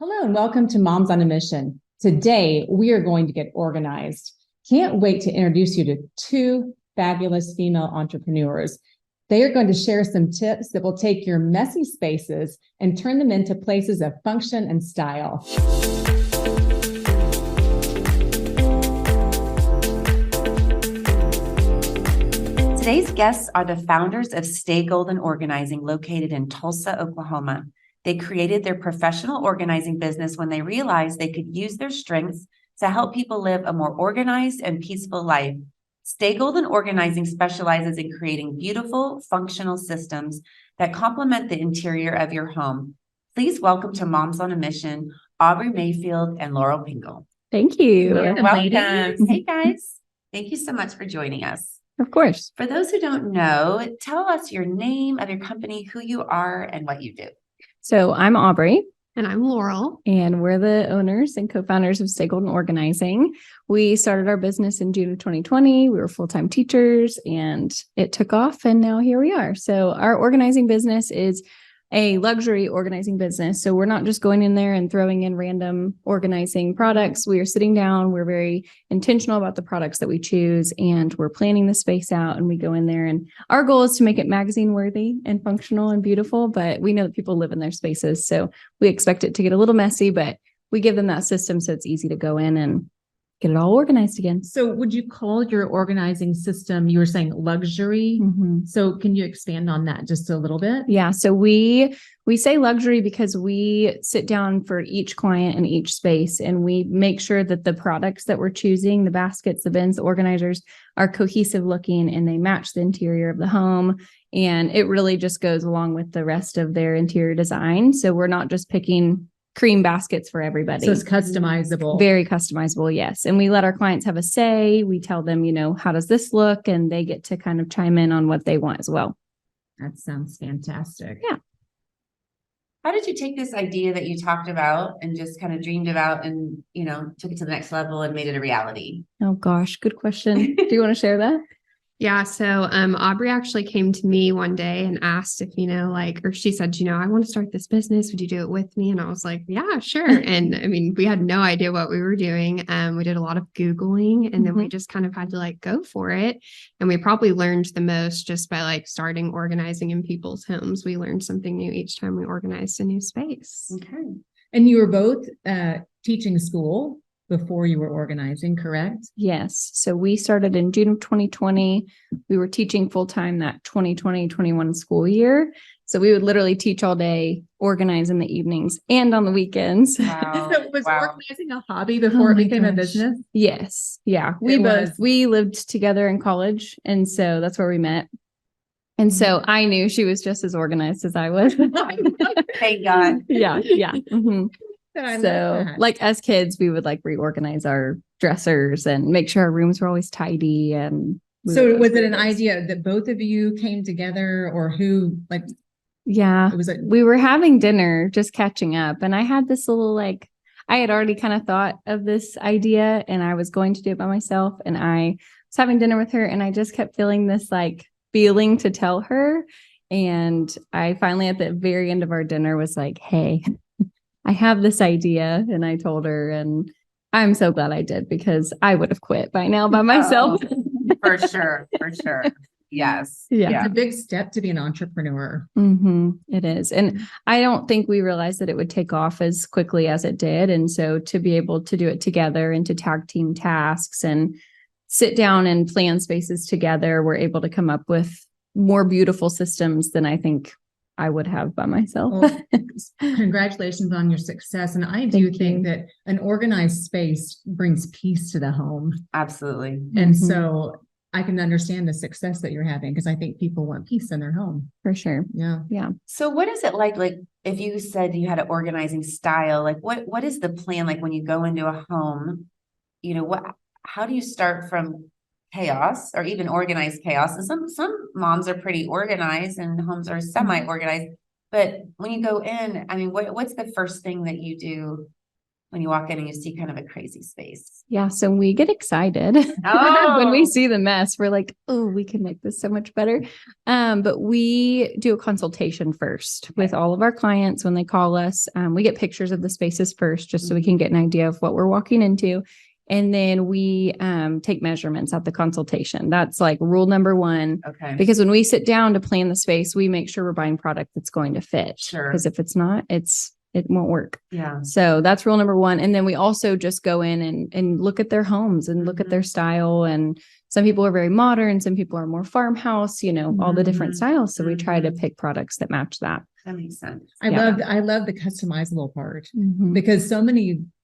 Hello and welcome to Moms on a Mission. Today, we are going to get organized. Can't wait to introduce you to two fabulous female entrepreneurs. They are going to share some tips that will take your messy spaces and turn them into places of function and style. Today's guests are the founders of Stay Golden Organizing, located in Tulsa, Oklahoma. They created their professional organizing business when they realized they could use their strengths to help people live a more organized and peaceful life. Stay Golden Organizing specializes in creating beautiful, functional systems that complement the interior of your home. Please welcome to Moms on a Mission, Aubry Mayfield and Lauryl Pingel. Thank you. Welcome. Hey guys. Thank you so much for joining us. Of course. For those who don't know, tell us your name of your company, who you are, and what you do. So I'm Aubry. And I'm Lauryl. And we're the owners and co-founders of Stay Golden Organizing. We started our business in June of 2020. We were full-time teachers and it took off and now here we are. So our organizing business is a luxury organizing business. So we're not just going in there and throwing in random organizing products. We are sitting down. We're very intentional about the products that we choose and we're planning the space out and we go in there and our goal is to make it magazine worthy and functional and beautiful, but we know that people live in their spaces. So we expect it to get a little messy, but we give them that system so it's easy to go in and get it all organized again. So would you call your organizing system, you were saying luxury? Mm-hmm. So can you expand on that just a little bit? Yeah. So we say luxury because we sit down for each client in each space and we make sure that the products that we're choosing, the baskets, the bins, the organizers are cohesive looking and they match the interior of the home. And it really just goes along with the rest of their interior design. So we're not just picking cream baskets for everybody. So it's customizable. Very customizable, yes. And we let our clients have a say. We tell them, how does this look? And they get to kind of chime in on what they want as well. That sounds fantastic. Yeah. How did you take this idea that you talked about and just kind of dreamed about and, took it to the next level and made it a reality? Oh gosh, good question. Do you want to share that? Yeah. So, Aubry actually came to me one day and asked if, or she said, I want to start this business. Would you do it with me? And I was like, yeah, sure. And I mean, we had no idea what we were doing. We did a lot of Googling and then we just kind of had to go for it. And we probably learned the most just by starting organizing in people's homes. We learned something new each time we organized a new space. Okay. And you were both teaching school before you were organizing, correct? Yes. So we started in June of 2020. We were teaching full-time that 2020-21 school year. So we would literally teach all day, organize in the evenings and on the weekends. Wow. So was organizing a hobby before it became a business? Yes. Yeah. We lived together in college. And so that's where we met. And so I knew she was just as organized as I was. Thank God. Yeah. Yeah. Mm-hmm. So as kids, we would reorganize our dressers and make sure our rooms were always tidy. And so was it an idea that both of you came together or who yeah, it was we were having dinner, just catching up. And I had this little, I had already kind of thought of this idea and I was going to do it by myself. And I was having dinner with her and I just kept feeling this feeling to tell her. And I finally, at the very end of our dinner was like, hey, I have this idea. And I told her, and I'm so glad I did because I would have quit by now by myself. For sure. Yes. Yeah. It's a big step to be an entrepreneur. Mm-hmm. It is. And I don't think we realized that it would take off as quickly as it did. And so to be able to do it together and to tag team tasks and sit down and plan spaces together, we're able to come up with more beautiful systems than I think I would have by myself. Well, congratulations on your success. And I do think that an organized space brings peace to the home. Absolutely. And so I can understand the success that you're having because I think people want peace in their home. For sure. Yeah. Yeah. So what is it like if you said you had an organizing style, what is the plan? When you go into a home, how do you start from chaos or even organized chaos? And some moms are pretty organized and homes are semi-organized, but when you go in, what's the first thing that you do when you walk in and you see kind of a crazy space? Yeah. So we get excited when we see the mess. We're like, oh, we can make this so much better. But we do a consultation first with all of our clients when they call us. We get pictures of the spaces first, just so we can get an idea of what we're walking into. And then we take measurements at the consultation. That's like rule number one. Okay. Because when we sit down to plan the space, we make sure we're buying product that's going to fit. Sure. Because if it's not, it won't work. Yeah. So that's rule number one. And then we also just go in and look at their homes and look at their style. And some people are very modern. Some people are more farmhouse, all the different styles. So we try to pick products that match that. That makes sense. I love the customizable part because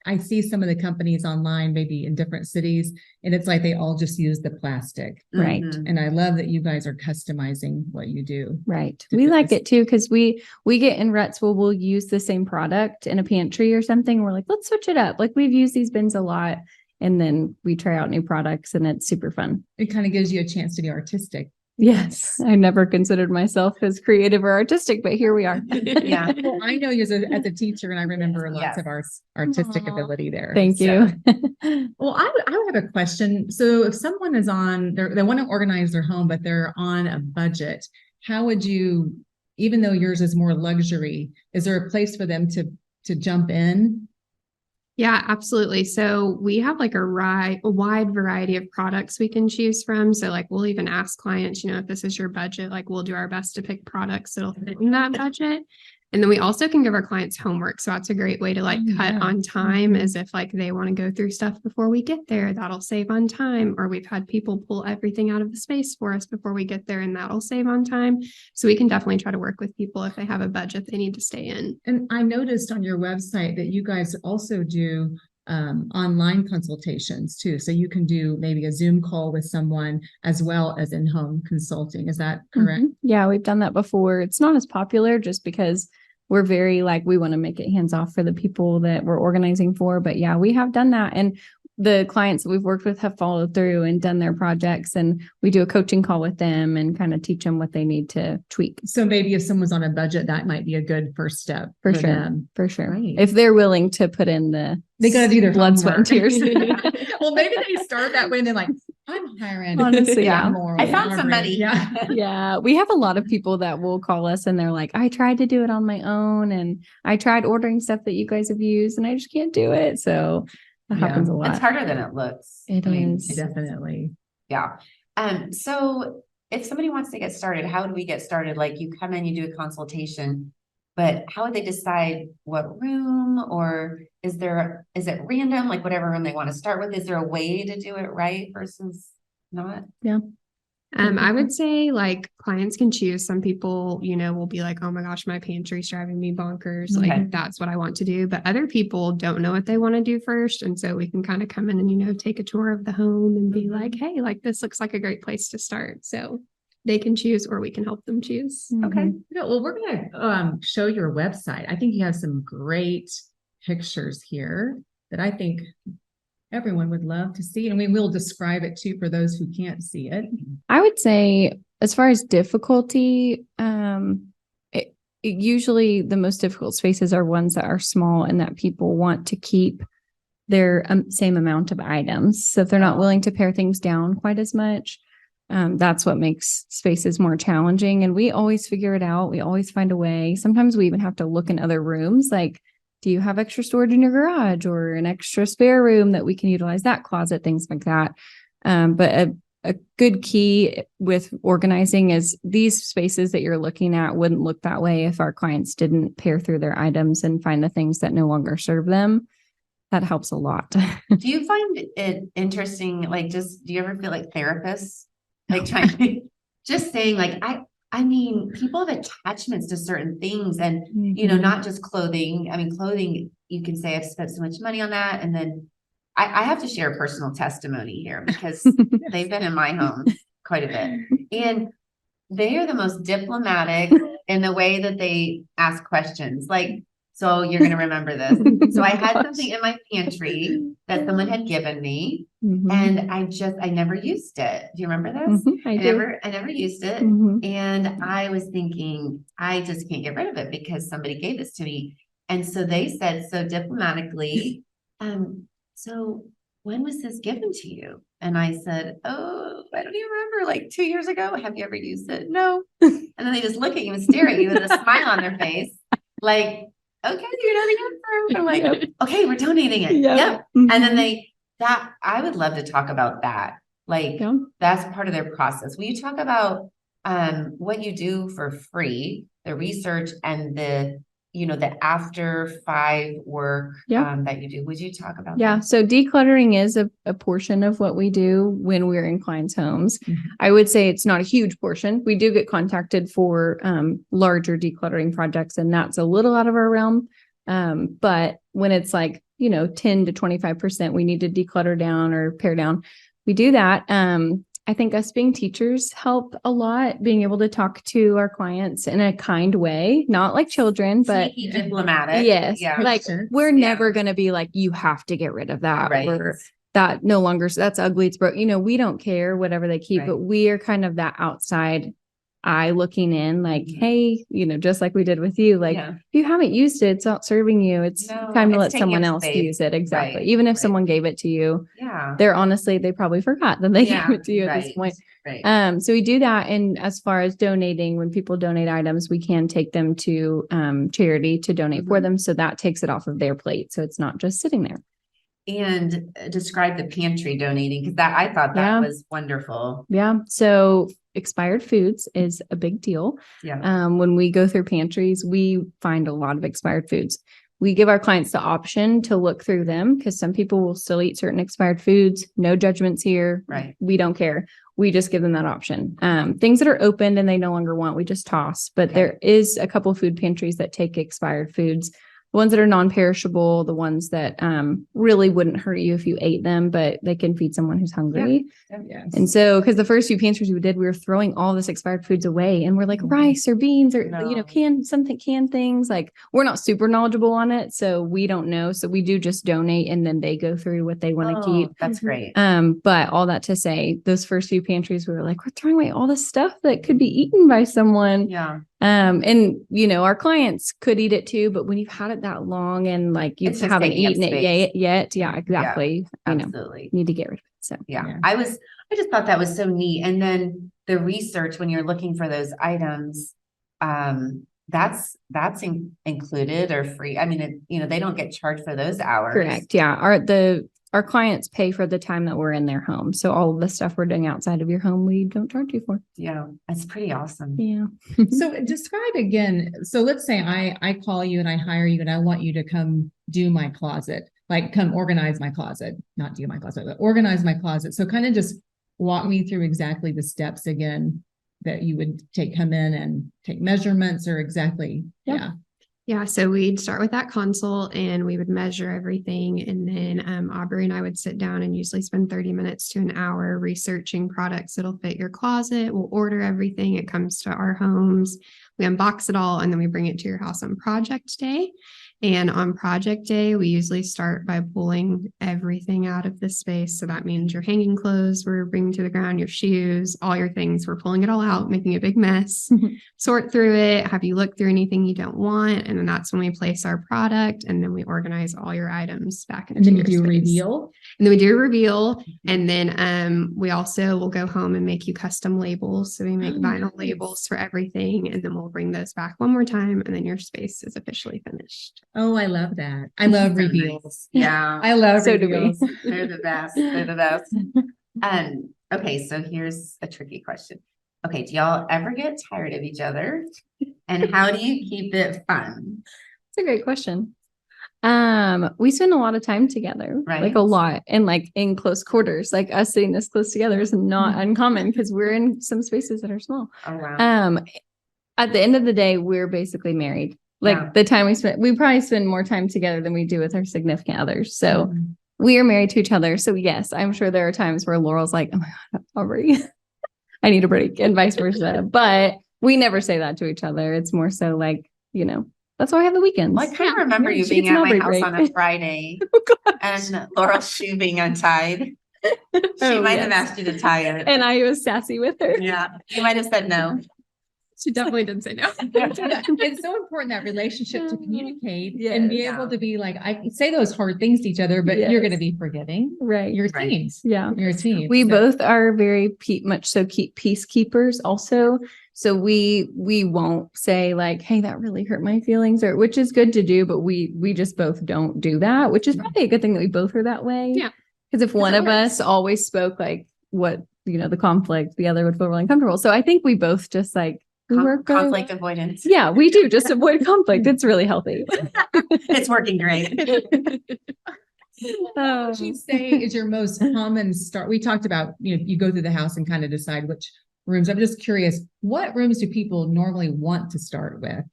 I see some of the companies online, maybe in different cities, and it's like they all just use the plastic. Right. And I love that you guys are customizing what you do. Right. We like it too, because we get in ruts where we'll use the same product in a pantry or something. We're like, let's switch it up. Like we've used these bins a lot, and then we try out new products, and it's super fun. It kind of gives you a chance to be artistic. Yes. I never considered myself as creative or artistic, but here we are. Yeah. Well, I know you as a teacher, and I remember lots of our artistic ability there. Thank you. Well, I would have a question. So if someone is they want to organize their home, but they're on a budget, how would you, even though yours is more luxury, is there a place for them to jump in? Yeah, absolutely. So we have like a wide variety of products we can choose from. So like we'll even ask clients, if this is your budget, like we'll do our best to pick products that'll fit in that budget. And then we also can give our clients homework. So that's a great way to cut on time, as if like they want to go through stuff before we get there, that'll save on time. Or we've had people pull everything out of the space for us before we get there, and that'll save on time. So we can definitely try to work with people if they have a budget they need to stay in. And I noticed on your website that you guys also do online consultations too. So you can do maybe a Zoom call with someone as well as in-home consulting. Is that correct? Yeah, we've done that before. It's not as popular just because we're very we want to make it hands off for the people that we're organizing for. But yeah, we have done that. And the clients that we've worked with have followed through and done their projects, and we do a coaching call with them and kind of teach them what they need to tweak. So maybe if someone's on a budget, that might be a good first step for sure. them. For sure. Right. If they're willing to put in they got to do their blood, sweat, and tears. Well, maybe they start that way and they're like, I'm hiring. Honestly, yeah. More I found somebody. Yeah. Yeah. We have a lot of people that will call us and they're like, I tried to do it on my own, and I tried ordering stuff that you guys have used, and I just can't do it. So that happens a lot. It's harder than it looks. It is. Definitely. Yeah. So if somebody wants to get started, how do we get started? Like you come in, you do a consultation, but how would they decide what room, or is it random, like whatever room they want to start with? Is there a way to do it right versus not? Yeah. I would say like clients can choose. Some people, will be like, oh my gosh, my pantry's driving me bonkers. Okay. Like that's what I want to do. But other people don't know what they want to do first. And so we can kind of come in and, take a tour of the home and be like, hey, like this looks like a great place to start. So they can choose, or we can help them choose. Okay. Yeah, well, we're going to show your website. I think you have some great pictures here that I think everyone would love to see. And we will describe it too for those who can't see it. I would say as far as difficulty, usually the most difficult spaces are ones that are small and that people want to keep their same amount of items. So if they're not willing to pare things down quite as much, that's what makes spaces more challenging. And we always figure it out. We always find a way. Sometimes we even have to look in other rooms, like, do you have extra storage in your garage or an extra spare room that we can utilize that closet, things like that. But a good key with organizing is these spaces that you're looking at wouldn't look that way if our clients didn't pare through their items and find the things that no longer serve them. That helps a lot. Do you find it interesting? Like, do you ever feel like therapists, like trying to just saying like, I mean, people have attachments to certain things and, not just clothing. I mean, clothing, you can say I've spent so much money on that. And then I have to share a personal testimony here because they've been in my home quite a bit. And they are the most diplomatic in the way that they ask questions. Like, so you're going to remember this. So I had something in my pantry that someone had given me. And I never used it. Do you remember this? I never used it. And I was thinking, I just can't get rid of it because somebody gave this to me. And so they said, so diplomatically, so when was this given to you? And I said, oh, I don't even remember, like 2 years ago. Have you ever used it? No. And then they just look at you and stare at you with a smile on their face. Like, okay, you know the answer. I'm like, okay, we're donating it. Yep. And then I would love to talk about that. Like, that's part of their process. Will you talk about what you do for free, the research and the after 5 work that you do? Would you talk about that? So decluttering is a portion of what we do when we're in clients' homes. I would say it's not a huge portion. We do get contacted for larger decluttering projects, and that's a little out of our realm. But when it's like, 10 to 25%, we need to declutter down or pare down, we do that. I think us being teachers help a lot, being able to talk to our clients in a kind way, not like children, but diplomatic. Yes. Yeah. Like we're never going to be like, you have to get rid of that. Right. Or that no longer, that's ugly. It's broke. We don't care whatever they keep, but we are kind of that outside eye looking in like, hey, just like we did with you, like if you haven't used it, it's not serving you. It's time to let someone else use it. Exactly. Right. Even if someone gave it to you, they probably forgot that they gave it to you at this point. Right. So we do that. And as far as donating, when people donate items, we can take them to charity to donate for them. So that takes it off of their plate. So it's not just sitting there. And describe the pantry donating, because I thought that was wonderful. Yeah. So expired foods is a big deal. Yeah. When we go through pantries, we find a lot of expired foods. We give our clients the option to look through them because some people will still eat certain expired foods. No judgments here. Right. We don't care. We just give them that option. Things that are opened and they no longer want, we just toss. But there is a couple of food pantries that take expired foods. The ones that are non-perishable, the ones that really wouldn't hurt you if you ate them, but they can feed someone who's hungry. Yes. And so, because the first few pantries we did, we were throwing all this expired foods away, and we're like rice or beans or canned things. Like we're not super knowledgeable on it, so we don't know. So we do just donate, and then they go through what they want to keep. That's great. But all that to say, those first few pantries, we were like, we're throwing away all this stuff that could be eaten by someone. Yeah. And our clients could eat it too, but when you've had it that long and like you haven't eaten it yet, exactly. Absolutely. Need to get rid of it. So I just thought that was so neat. And then the research when you're looking for those items, that's included or free. I mean, they don't get charged for those hours. Correct. Yeah. Our clients pay for the time that we're in their home. So all of the stuff we're doing outside of your home, we don't charge you for. Yeah. That's pretty awesome. Yeah. So describe again. So let's say I call you and I hire you and I want you to come do my closet, like come organize my closet, not do my closet, but organize my closet. So kind of just walk me through exactly the steps again that you would come in and take measurements or exactly. Yeah, so we'd start with that consult and we would measure everything. And then Aubry and I would sit down and usually spend 30 minutes to an hour researching products that'll fit your closet. We'll order everything. It comes to our homes. We unbox it all and then we bring it to your house on project day. And on project day, we usually start by pulling everything out of the space. So that means your hanging clothes, we're bringing to the ground, your shoes, all your things. We're pulling it all out, making a big mess, sort through it, have you look through anything you don't want. And then that's when we place our product. And then we organize all your items back into your space. Reveal. And then we do a reveal. And then we also will go home and make you custom labels. So we make vinyl labels for everything. And then we'll bring those back one more time. And then your space is officially finished. Oh, I love that. I love reveals. Nice. Yeah. I love so reveals. They're the best. They're the best. Okay, so here's a tricky question. Okay, do y'all ever get tired of each other? And how do you keep it fun? It's a great question. We spend a lot of time together, right? Like a lot, and like in close quarters, like us sitting this close together is not uncommon because we're in some spaces that are small. Oh, wow. At the end of the day, we're basically married. Like the time we probably spend more time together than we do with our significant others. So we are married to each other. So yes, I'm sure there are times where Laurel's like, oh my God, Aubry, I need a break, and vice versa. But we never say that to each other. It's more so like, that's why I have the weekends. Well, I kind of remember you being at my house on a Friday and Laurel's shoe being untied. She might have asked you to tie it. And I was sassy with her. Yeah. You might have said no. She definitely didn't say no. It's so important, that relationship, to communicate Yes. and be able to be like, I say those hard things to each other, but you're going to be forgiving. Right. You're Right. teams. Yeah. You're a team. We So- both are very much so peacekeepers also. So we won't say like, hey, that really hurt my feelings, or which is good to do, but we just both don't do that, which is probably a good thing that we both are that way. Yeah. Because if one it of works. us always spoke like what, the conflict, the other would feel really uncomfortable. So I think we both just like we work very Conflict well. avoidance. Yeah, we do just avoid conflict. It's really healthy. It's working great. What would you say is your most common start? We talked about, you go through the house and kind of decide which rooms. I'm just curious, what rooms do people normally want to start with?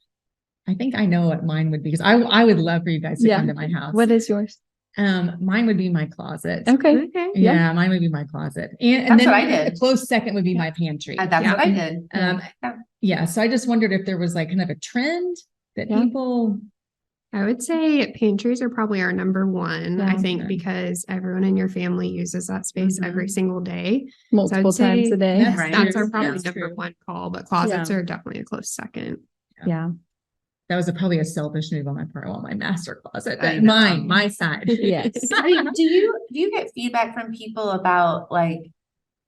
I think I know what mine would be, because I would love for you guys to Yeah. come to my house. What is yours? Mine would be my closet. Okay. Okay. Yeah, mine would be my closet. And That's then what I did. a close second would be my pantry. That's Yeah. what I did. Yeah. So I just wondered if there was like kind of a trend that Yeah. people. I would say pantries are probably our number one. I Yeah. think because everyone in your family uses that space every single day. Multiple times say a day. That's Right. That's true. our probably That's number true. one call, but closets are definitely a close second. Yeah. That was probably a selfish move on my part. I want my master closet, I but know. my side. Yes. I mean, do you get feedback from people about like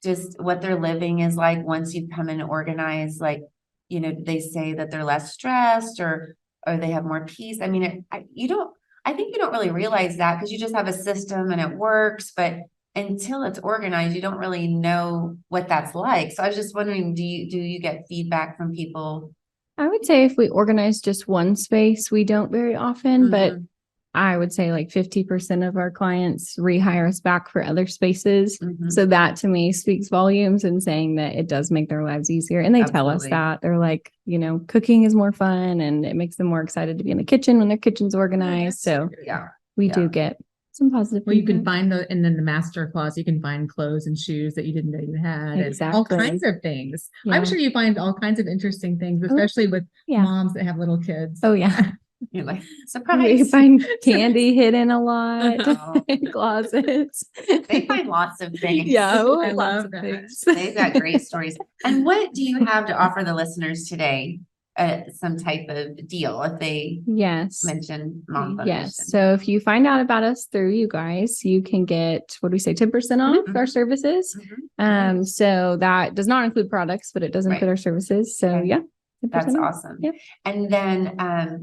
just what their living is like once you come in and organize? Like, they say that they're less stressed or they have more peace. I mean, I think you don't really realize that because you just have a system and it works, but until it's organized, you don't really know what that's like. So I was just wondering, do you get feedback from people? I would say if we organize just one space, we don't very often, but Mhm. I would say like 50% of our clients rehire us back for other spaces. Mhm. So that to me speaks volumes and saying that it does make their lives easier. And they tell us Absolutely. that they're like, cooking is more fun and it makes them more excited to be in the kitchen when their kitchen's organized. So Yeah. we Yeah. do get some positive. Well, you can feedback. find and then the master closet, you can find clothes and shoes that you didn't know you had, and all Exactly. kinds of things. Yeah. I'm sure you find all kinds of interesting things, especially with Yeah. moms that have little kids. Oh yeah. You're like, We surprise. find candy hidden a lot Oh. in closets. They find lots of things. Yeah, I lots love of that. things. They've got great stories. And what do you have to offer the listeners today? Some type of deal if they Yes. mention Moms on a Yes. Mission? So if you find out about us through you guys, you can get, what do we say, 10% off Mhm. our services. Mhm. So that does not include products, but it does include Right. our services. So Okay. yeah. 10% That's off. awesome. Yep. And then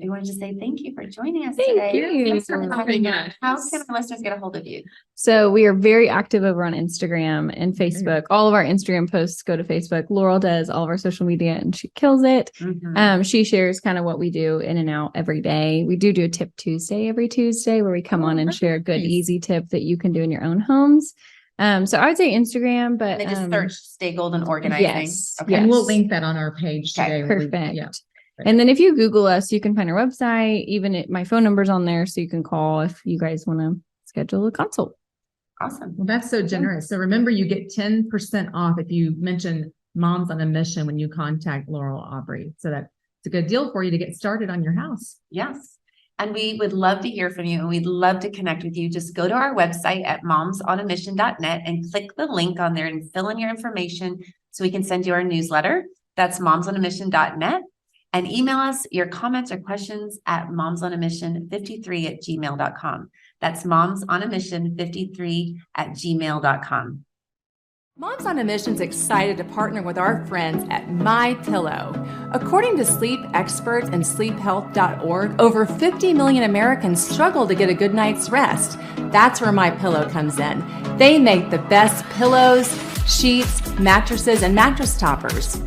we wanted to say thank you for joining us Thank today. you. Thanks for Thanks for having having us. us. How can our listeners get a hold of you? So we are very active over on Instagram and Facebook. All of our Instagram posts go to Facebook. Lauryl does all of our social media and she kills it. Mhm. She shares kind of what we do in and out every day. We do a tip Tuesday every Tuesday where we come on and share a good, nice. easy tip that you can do in your own homes. So I would say Instagram, but They just search Stay Golden Organizing. yes, Okay. And we'll yes. link that on our page Okay, today. Perfect. Yeah. And then if you Google us, you can find our website. Even my phone number's on there, so you can call if you guys want to schedule a consult. Awesome. Well, that's so generous. So remember, you get 10% off if you mention Moms on a Mission when you contact Lauryl Aubry. So that's a good deal for you to get started on your house. Yes. And we would love to hear from you and we'd love to connect with you. Just go to our website at momsonamission.net and click the link on there and fill in your information so we can send you our newsletter. That's momsonamission.net. And email us your comments or questions at momsonamission53@gmail.com. That's momsonamission53@gmail.com. Moms on a Mission is excited to partner with our friends at MyPillow. According to sleep experts and sleephealth.org, over 50 million Americans struggle to get a good night's rest. That's where MyPillow comes in. They make the best pillows, sheets, mattresses, and mattress toppers.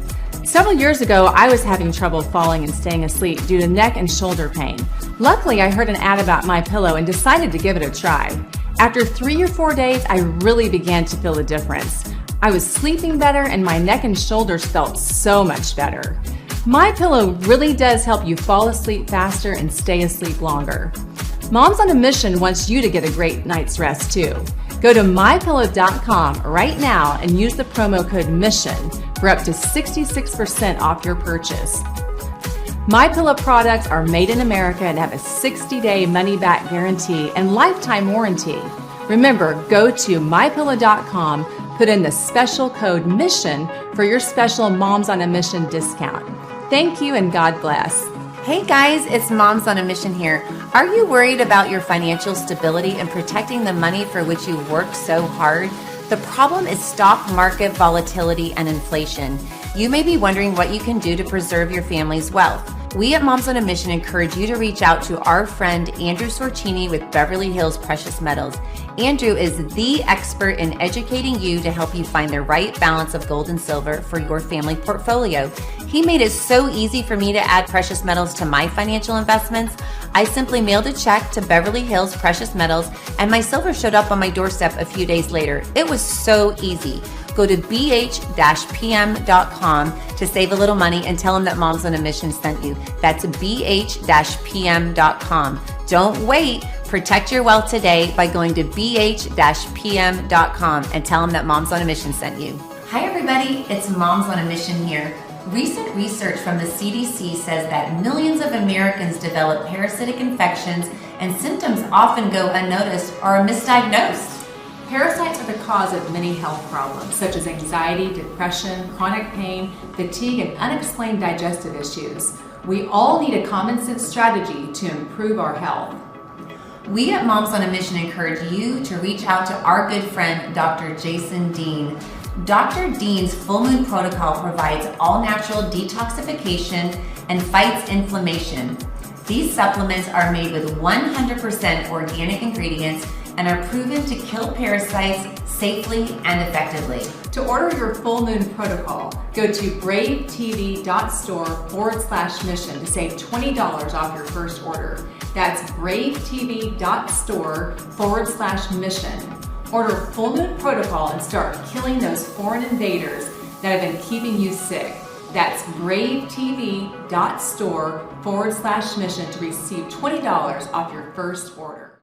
Several years ago, I was having trouble falling and staying asleep due to neck and shoulder pain. Luckily, I heard an ad about MyPillow and decided to give it a try. After 3 or 4 days, I really began to feel the difference. I was sleeping better and my neck and shoulders felt so much better. MyPillow really does help you fall asleep faster and stay asleep longer. Moms on a Mission wants you to get a great night's rest too. Go to mypillow.com right now and use the promo code MISSION for up to 66% off your purchase. MyPillow products are made in America and have a 60-day money-back guarantee and lifetime warranty. Remember, go to mypillow.com, put in the special code MISSION for your special Moms on a Mission discount. Thank you and God bless. Hey guys, it's Moms on a Mission here. Are you worried about your financial stability and protecting the money for which you worked so hard? The problem is stock market volatility and inflation. You may be wondering what you can do to preserve your family's wealth. We at Moms on a Mission encourage you to reach out to our friend Andrew Sorcini with Beverly Hills Precious Metals. Andrew is the expert in educating you to help you find the right balance of gold and silver for your family portfolio. He made it so easy for me to add precious metals to my financial investments. I simply mailed a check to Beverly Hills Precious Metals and my silver showed up on my doorstep a few days later. It was so easy. Go to bh-pm.com to save a little money and tell them that Moms on a Mission sent you. That's bh-pm.com. Don't wait. Protect your wealth today by going to bh-pm.com and tell them that Moms on a Mission sent you. Hi everybody, it's Moms on a Mission here. Recent research from the CDC says that millions of Americans develop parasitic infections and symptoms often go unnoticed or are misdiagnosed. Parasites are the cause of many health problems, such as anxiety, depression, chronic pain, fatigue, and unexplained digestive issues. We all need a common sense strategy to improve our health. We at Moms on a Mission encourage you to reach out to our good friend, Dr. Jason Dean. Dr. Dean's Full Moon Protocol provides all-natural detoxification and fights inflammation. These supplements are made with 100% organic ingredients and are proven to kill parasites safely and effectively. To order your Full Moon Protocol, go to bravetv.store/mission to save $20 off your first order. That's bravetv.store/mission. Order Full Moon Protocol and start killing those foreign invaders that have been keeping you sick. That's bravetv.store/mission to receive $20 off your first order.